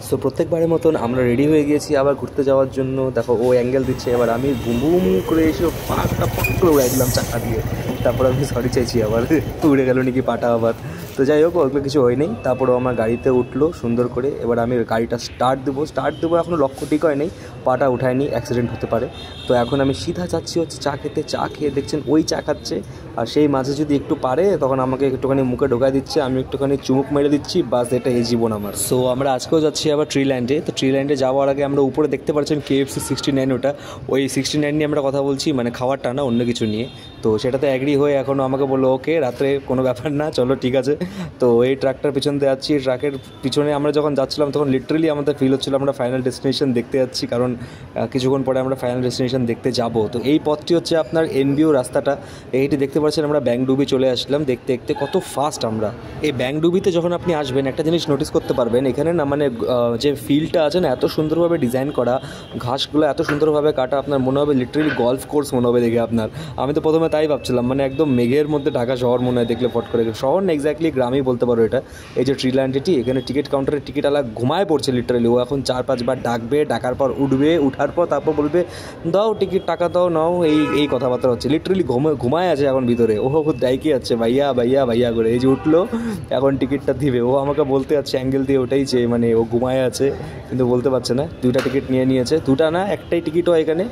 So প্রত্যেকবারের মতন আমরা ready হয়ে গিয়েছি আবার ঘুরতে যাওয়ার জন্য। দেখো ও অ্যাঙ্গেল দিচ্ছে, এবার আমি বুম বুম করে এসে পাটা পট করে উড়াই দিলাম চাকা দিয়ে। তারপর আমি সরি চাইছি আবার উড়ে গেল নাকি পাটা আবার। তো যাই হোক ওগুলো কিছু হয়নি। তারপরও আমার গাড়িতে উঠলো সুন্দর করে। এবার আমি গাড়িটা স্টার্ট দেবো এখনও লক্ষ্য ঠিক হয় নেই, পাটা উঠায়নি, অ্যাক্সিডেন্ট হতে পারে। তো এখন আমি সিধা যাচ্ছি হচ্ছে চা খেতে। চা খেয়ে দেখছেন ওই চা খাচ্ছে, আর সেই মাঝে যদি একটু পারে তখন আমাকে একটুখানি মুখে ঢোকায় দিচ্ছে, আমি একটুখানি চুমুক মেরে দিচ্ছি, বাস এটা এই জীবন আমার। সো আমরা আজকেও যাচ্ছি আবার ট্রি ল্যান্ডে। তো ট্রি ল্যান্ডে যাওয়ার আগে আমরা উপরে দেখতে পাচ্ছেন KFC 69, ওটা ওই 69 নিয়ে আমরা কথা বলছি, মানে খাওয়ারটা না, অন্য কিছু নিয়ে। তো সেটাতে অ্যাগ্রি হয়ে এখনও আমাকে বললো ওকে রাত্রে কোনো ব্যাপার না, চলো ঠিক আছে। তো এই ট্রাকটার পিছন দিয়ে যাচ্ছি। ট্রাকের পিছনে আমরা যখন যাচ্ছিলাম তখন লিটারেলি আমাদের ফিল হচ্ছিলো আমরা ফাইনাল ডেস্টিনেশন দেখতে যাচ্ছি, কারণ কিছুক্ষণ পরে আমরা ফাইনাল ডেস্টিনেশন দেখতে যাব। তো এই পথটি হচ্ছে আপনার NBO রাস্তাটা, এইটি দেখতে পাচ্ছেন আমরা ব্যাংডুবি চলে আসলাম। দেখতে দেখতে কত ফাস্ট আমরা। এই ব্যাংডুবিতে যখন আপনি আসবেন একটা জিনিস নোটিস করতে পারবেন, এখানে না মানে যে ফিল্ডটা আছে না এত সুন্দরভাবে ডিজাইন করা, ঘাসগুলো এত সুন্দরভাবে কাটা, আপনার মনে হবে লিটারেলি গলফ কোর্স মনে হবে দেখে আপনার। আমি তো প্রথমে তাই ভাবছিলাম, মানে একদম মেঘের মধ্যে ঢাকা শহর মনে হয় দেখলে ফট করে। শহর না, এক্স্যাক্টলি গ্রামই বলতে পারো এটা। এই যে ট্রি ল্যান্ডটি, এখানে টিকিট কাউন্টারে টিকিট আলা ঘুমায় পড়ছে লিটারেলি। ও এখন 4-5 বার ডাকবে, ডাকার পর উঠবে, উঠার পর তারপর বলবে দাও টিকিট, টাকা দাও, নাও, এই কথাবার্তা হচ্ছে। লিটারেলি ঘুমায় আছে এখন ভিতরে। ও দায়কে যাচ্ছে ভাইয়া ভাইয়া ভাইয়া করে। এই যে উঠলো এখন টিকিটটা দিবে, ও আমাকে বলতে যাচ্ছে অ্যাঙ্গেল দিয়ে ওটাই চেয়ে, মানে ও ঘুমায় আছে কিন্তু বলতে পারছে না। 2টা টিকিট নিয়েছে, 2টা না একটাই টিকিট হয় এখানে,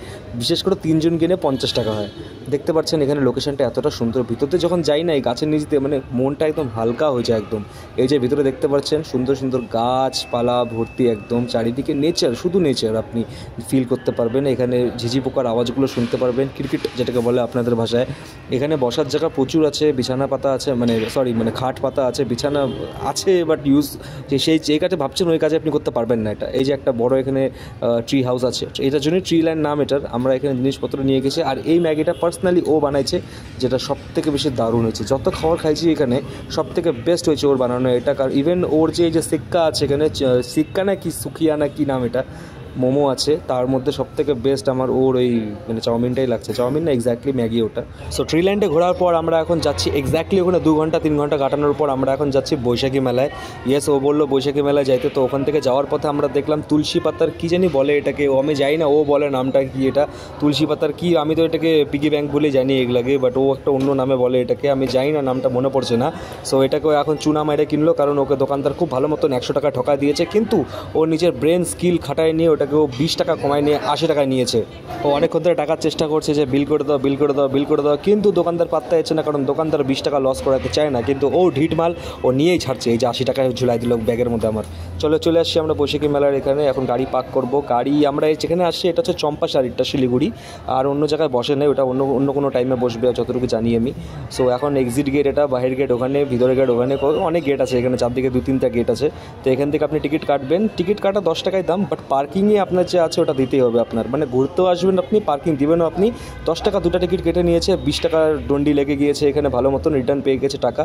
বিশেষ করে 3 জন কিনে 50 টাকা হয়। দেখতে পাচ্ছেন এখানে লোকেশনটা এতটা সুন্দর। ভিতরতে যখন যাই না এই গাছের নিচ দিয়ে, মানে মনটা একদম হালকা হয়ে যায় একদম। এই যে ভিতরে দেখতে পাচ্ছেন সুন্দর সুন্দর গাছপালা ভর্তি, একদম চারিদিকে নেচার, শুধু নেচার আপনি ফিল করতে পারবেন। এখানে ঝিঝি পোকার আওয়াজগুলো শুনতে পারবেন, ক্রিকেট যেটাকে বলে আপনাদের ভাষায়। এখানে বসার জায়গা প্রচুর আছে, বিছানা পাতা আছে, মানে খাট পাতা আছে, বিছানা আছে, বাট ইউজ যে কাজে ভাবছেন ওই কাজে আপনি করতে পারবেন না এটা। এই যে একটা বড় এখানে ট্রি হাউস আছে, এটার জন্যই ট্রি ল্যান্ড নাম এটার। আমরা এখানে জিনিসপত্র নিয়ে গেছি, আর এই ম্যাগিটা পার্সোনালি ও বানাইছে, যেটা সব থেকে বেশি দারুণ হয়েছে। যত খাবার খাইছি এখানে সব থেকে বেস্ট হয়েছে ওর বানানো এটা। কারণ ইভেন ওর যে সিক্কা আছে এখানে, সিক্কা না কি সুকিয়া না কি নাম এটা, মোমো আছে, তার মধ্যে সবথেকে বেস্ট আমার ওর ওই মানে চাউমিনটাই লাগছে। চাউমিন না, এক্স্যাক্টলি ম্যাগি ওটা। সো ট্রি ল্যান্ডে ঘোরার পর আমরা এখন যাচ্ছি এক্স্যাক্টলি ওখানে 2 ঘন্টা 3 ঘন্টা কাটানোর পর আমরা এখন যাচ্ছি বৈশাখী মেলায়। ইয়েস, ও বললো বৈশাখী মেলায় যাইতে। তো ওখান থেকে যাওয়ার পথে আমরা দেখলাম তুলসী পাতার কী জানি বলে এটাকে, ও আমি যাই না, ও বলে নামটা কি এটা তুলসী পাতার কি, আমি তো এটাকে পিগি ব্যাংক বলে জানি এগুলাকে, বাট ও একটা অন্য নামে বলে এটাকে, আমি জানি না, নামটা মনে পড়ছে না। সো এটাকে এখন চুনা মাইরে কিনলো, কারণ ওকে দোকানদার খুব ভালো মতন 100 টাকা ঠকা দিয়েছে, কিন্তু ও নিজের ব্রেন স্কিল খাটায় নিয়ে ওটাকে ও 20 টাকা কমায় নিয়ে 80 টাকায় নিয়েছে। ও অনেকক্ষণ ধরে টাকার চেষ্টা করছে যে বিল করে দাও, কিন্তু দোকানদার পাত্তা হচ্ছে না, কারণ দোকানদার 20 টাকা লস করাতে চায় না। কিন্তু ও ঢিট মাল, ও নিয়েই ছাড়ছে। এই যে 80 টাকায় ঝুলাই দিল ব্যাগের মধ্যে আমার। চলে আসছি আমরা বৈশাখী মেলার এখানে। এখন গাড়ি পার্ক করব। গাড়ি আমরা যেখানে আসছি এটা হচ্ছে চম্পাশাড়িটা, শিলিগুড়ি, আর অন্য জায়গায় বসে নেই, ওটা অন্য কোনো টাইমে বসবে যতটুকু জানি আমি। সো এখন এক্সিট গেট এটা, বাহির গেট ওখানে, ভিতরে গেট ওখানে, অনেক গেট আছে এখানে, চারদিকে 2-3টা গেট আছে। তো এখান থেকে আপনি টিকিট কাটবেন, টিকিট কাটা 10 টাকায় দাম, বাট পার্কিংয়ে আপনার যে আছে ওটা দিতেই হবে আপনার, মানে ঘুরতেও আসবেন আপনি, পার্কিং দিবেনও আপনি। 10 টাকা 2টা টিকিট কেটে নিয়েছে, 20 টাকার ডন্ডি লেগে গিয়েছে এখানে, ভালো মতন রিটার্ন পেয়ে গেছে টাকা।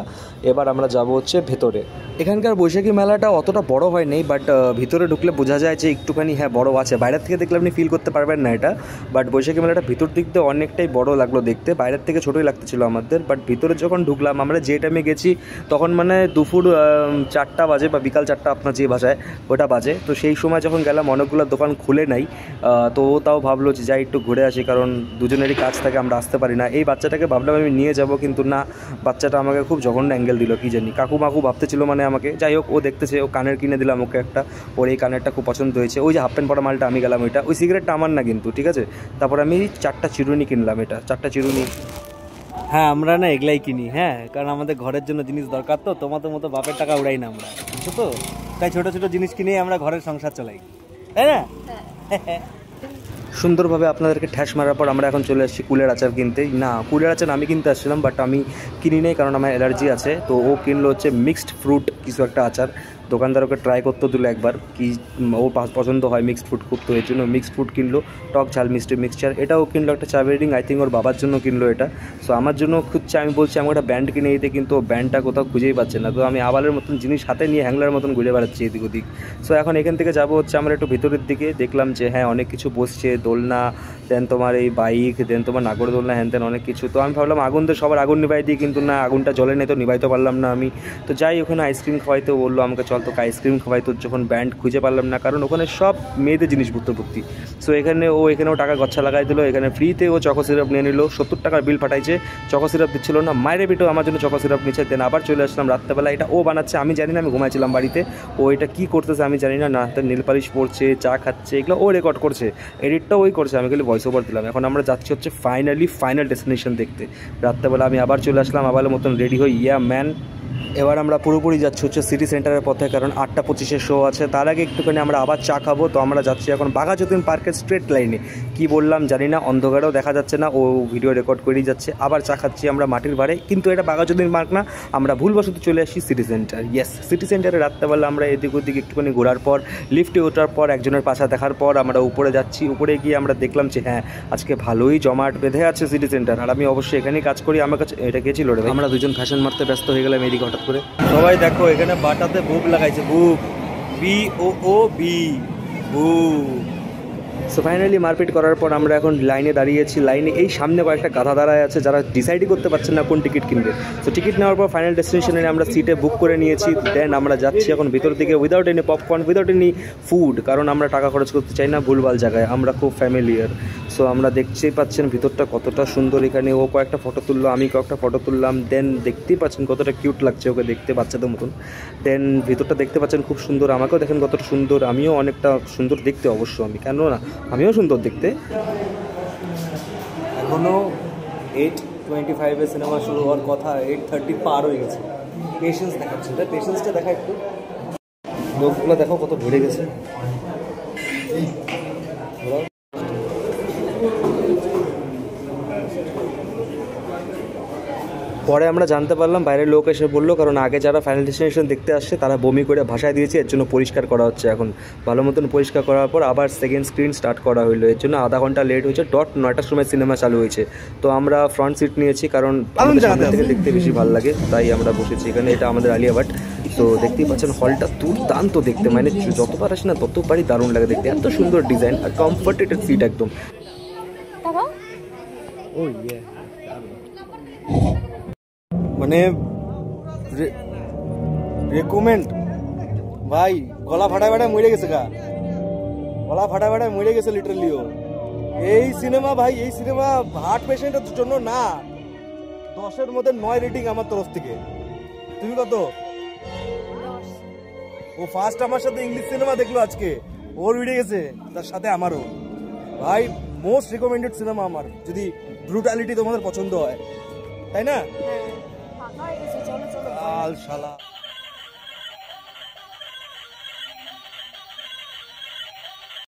এবার আমরা যাব হচ্ছে ভেতরে। এখানকার বৈশাখী মেলাটা অতটা বড় হয় নাই, বাট ভিতরে ঢুকলে বোঝা যায় যে একটুখানি হ্যাঁ বড় আছে। বাইরের থেকে দেখলে আপনি ফিল করতে পারবেন না এটা, বাট বৈশাখী মেলাটা ভিতর দিক দিয়ে অনেকটাই বড় লাগলো দেখতে। বাইরের থেকে ছোটোই লাগতেছিল আমাদের, বাট ভিতরে যখন ঢুকলাম আমরা যে টাইমে গেছি তখন মানে দুপুর 4টা বাজে বা বিকাল 4টা আপনার যে ভাষায় ওটা বাজে। তো সেই সময় যখন গেলাম অনেকগুলো দোকান খুলে নাই। তো তাও ভাবলো যে যাই একটু ঘুরে আসি, কারণ দুজনেরই কাজ থাকে, আমরা আসতে পারি না। এই বাচ্চাটাকে ভাবলাম আমি নিয়ে যাব, কিন্তু না, বাচ্চাটা আমাকে খুব জঘন্য অ্যাঙ্গেল দিল, কি জানি কাকু মাকু ভাবতে ছিল মানে আমাকে। যাই হোক ও দেখতেছে, ও কানের কিনে দিলাম ওকে একটা, ওর এই কানেরটা খুব পছন্দ হয়েছে। ওই যে হাফ প্যান্ট পরা মালটা আমি গেলাম ওইটা, ওই সিগারেটটা আমার না কিন্তু, ঠিক আছে। তারপর আমি 4টা চিরুনি কিনলাম, এটা 4টা চিরুনি। হ্যাঁ আমরা না এগুলাই কিনি, হ্যাঁ, কারণ আমাদের ঘরের জন্য জিনিস দরকার। তো তোমাদের মতো বাপের টাকা উড়াই না আমরা, বুঝছো তো, তাই ছোটো ছোটো জিনিস কিনেই আমরা ঘরের সংসার চালাই, তাই না। সুন্দরভাবে আপনাদেরকে ঠ্যাস মারার পর আমরা এখন চলে আসছি কুলের আচার কিনতে। না, কুলের আচার আমি কিনতে আসছিলাম, বাট আমি কিনি নেই, কারণ আমার অ্যালার্জি আছে। তো ও কিনলো হচ্ছে মিক্সড ফ্রুট কিছু একটা আচার। দোকানদার ওকে ট্রাই করতে দিল একবার, কি ও পছন্দ হয় মিক্সড ফ্রুট খুব, তো এর জন্য মিক্সড ফ্রুট কিনলো, টক ঝাল মিষ্টি মিক্সচার। এটাও কিনলো একটা চাবের রিং, আই থিঙ্ক ওর বাবার জন্য কিনলো এটা। সো আমার জন্য খুঁজছে, আমি বলছি আমাকে একটা ব্যান্ড কিনে দিতে, কিন্তু ব্যান্ডটা কোথাও খুঁজেই পাচ্ছে না। তো আমি আবালের মতন জিনিস হাতে নিয়ে হ্যাংলার মতন ঘুরে বেড়াচ্ছি এদিক ওদিক। সো এখন এখান থেকে যাবো হচ্ছে আমরা একটু ভিতরের দিকে। দেখলাম যে হ্যাঁ অনেক কিছু বসছে, দোলনা, দেন তোমার এই বাইক, দেন তোমার নাগরদোলনা, হ্যান তেন অনেক কিছু। তো আমি ভাবলাম আগুন তো সবার আগুন নিভাই দিই, কিন্তু না, আগুনটা জ্বলে নেই, তো নিভাইতে পারলাম না আমি। তো যাই ওখানে আইসক্রিম খাওয়াইতে বললো আমাকে, চল তোকে আইসক্রিম খাওয়াই, তোর যখন ব্যান্ড খুঁজে পারলাম না, কারণ ওখানে সব মেয়েদের জিনিসপত্র ভর্তি। সো এখানেও টাকা গচ্ছা লাগাই দিল, এখানে ফ্রিতে ও চকো সিরাপ নিয়ে নিল, 70 টাকার বিল পাঠাইছে, চকো সিরাপ দিচ্ছিল না, মায়ের বিটো আমার জন্য চকো সিরাপ নিচ্ছে। দেন আবার চলে আসলাম রাত্রেবেলা, এটা ও বানাচ্ছে, আমি জানি না, আমি ঘুমাইছিলাম বাড়িতে, ও এটা কী করতেছে আমি জানি না, না হাতে নীল পালিশ পড়ছে, চা খাচ্ছে, এগুলো ও রেকর্ড করছে, এডিটটা ওই করছে, আমি খালি ভয়েস ওভার দিলাম। এখন আমরা যাচ্ছি হচ্ছে ফাইনাল ডেস্টিনেশন দেখতে। রাত্রেবেলা আমি আবার চলে আসলাম, আবার মতন রেডি হই, ইয়া ম্যান। এবার আমরা পুরোপুরি যাচ্ছি হচ্ছে সিটি সেন্টারের পথে, কারণ 8:25 শো আছে। তার আগে একটুখানি আমরা আবার চা খাবো। তো আমরা যাচ্ছি এখন বাঘাযতীন পার্কের স্ট্রেট লাইনে, কি বললাম জানি না, অন্ধকারেও দেখা যাচ্ছে না, ও ভিডিও রেকর্ড করেই যাচ্ছে। আবার চা খাচ্ছি আমরা মাটির ভাড়ে, কিন্তু এটা বাঘাযতীন পার্ক না, আমরা ভুলবশত চলে আসি সিটি সেন্টার। ইয়েস, সিটি সেন্টারে রাত্রেবেলা আমরা এদিক ওদিক একটুখানি ঘোরার পর, লিফটে ওঠার পর, একজনের পাশা দেখার পর আমরা উপরে যাচ্ছি। উপরে গিয়ে আমরা দেখলাম যে হ্যাঁ, আজকে ভালোই জমাট বেঁধে আছে সিটি সেন্টার, আর আমি অবশ্যই এখানেই কাজ করি। আমার কাছে এটা গেছিল রে, আমরা দুজন ফ্যাশন মারতে ব্যস্ত হয়ে গেলাম এদিকে হঠাৎ করে। সবাই দেখো এখানে বাটাতে বুক লাগাইছে, বুক, BOOB, বুক। সো ফাইনালি মারপিট করার পর আমরা এখন লাইনে দাঁড়িয়েছি। লাইনে এই সামনে কয়েকটা গাধা দাঁড়ায় আছে, যারা ডিসাইডই করতে পারছেন না কোন টিকিট কিনবে। সো টিকিট নেওয়ার পর ফাইনাল ডেস্টিনেশনে আমরা সিটে বুক করে নিয়েছি। দেন আমরা যাচ্ছি এখন ভিতর দিকে, without any popcorn, without any food, কারণ আমরা টাকা খরচ করতে চাই না ভুলভাল জায়গায়, আমরা খুব ফ্যামিলিয়ার। সো আমরা দেখতেই পাচ্ছেন ভিতরটা কতটা সুন্দর। এখানে ও কয়েকটা ফটো তুললো, আমি কয়েকটা ফটো তুললাম। দেন দেখতেই পাচ্ছেন কতটা কিউট লাগছে ওকে দেখতে, বাচ্চাদের মতন। দেন ভিতরটা দেখতে পাচ্ছেন খুব সুন্দর, আমাকেও দেখেন কতটা সুন্দর, আমিও অনেকটা সুন্দর দেখতে, অবশ্য আমি কেন না, আমিও সুন্দর দেখতে। এখনও 8:25 সিনেমা শুরু হওয়ার কথা, 8:30 পার হয়ে গেছে। পেশেন্স দেখাচ্ছে, এটা পেশেন্সটা দেখা একটু, লোকগুলো দেখো কত ভরে গেছে। পরে আমরা জানতে পারলাম বাইরের লোক এসে বললো, কারণ আগে যারা ফাইনাল ডেস্টিনেশন দেখতে আসছে তারা বমি করে ভাষায় দিয়েছে, এর জন্য পরিষ্কার করা হচ্ছে এখন। ভালো মতন পরিষ্কার করার পর আবার সেকেন্ড স্ক্রিন স্টার্ট করা হলো, এর জন্য আধা ঘন্টা লেট হয়েছে। 9টার সময় সিনেমা চালু হয়েছে। তো আমরা ফ্রন্ট সিট নিয়েছি, কারণ সামনে থেকে দেখতে বেশি ভালো লাগে, তাই আমরা বসেছি এখানে। এটা আমাদের আলিয়াবাট। তো দেখতেই পাচ্ছেন হলটা দুর্দান্ত দেখতে, মানে যতবার আসে না ততবারই দারুণ লাগে দেখতে, এত সুন্দর ডিজাইন আর কমফোর্টেড সিট একদম। ও ইয়ে, মানে রেকমেন্ড ভাই, গলা ফাটায় মরে গেছে, গলা ফাটায় মরে গেছে লিটারালিও। এই সিনেমা ভাই, এই সিনেমা হার্ট পেশেন্টের জন্য না। 10-এর মধ্যে 9 রেটিং আমার তরফ থেকে। তুমি কত? ও ফার্স্ট আমার সাথে ইংলিশ সিনেমা দেখলো আজকে, ওর ভিড়ে গেছে, তার সাথে আমারও। ভাই মোস্ট রিকমেন্ডেড সিনেমা আমার, যদি ব্রুটালিটি তোমাদের পছন্দ হয়, তাই না? শালা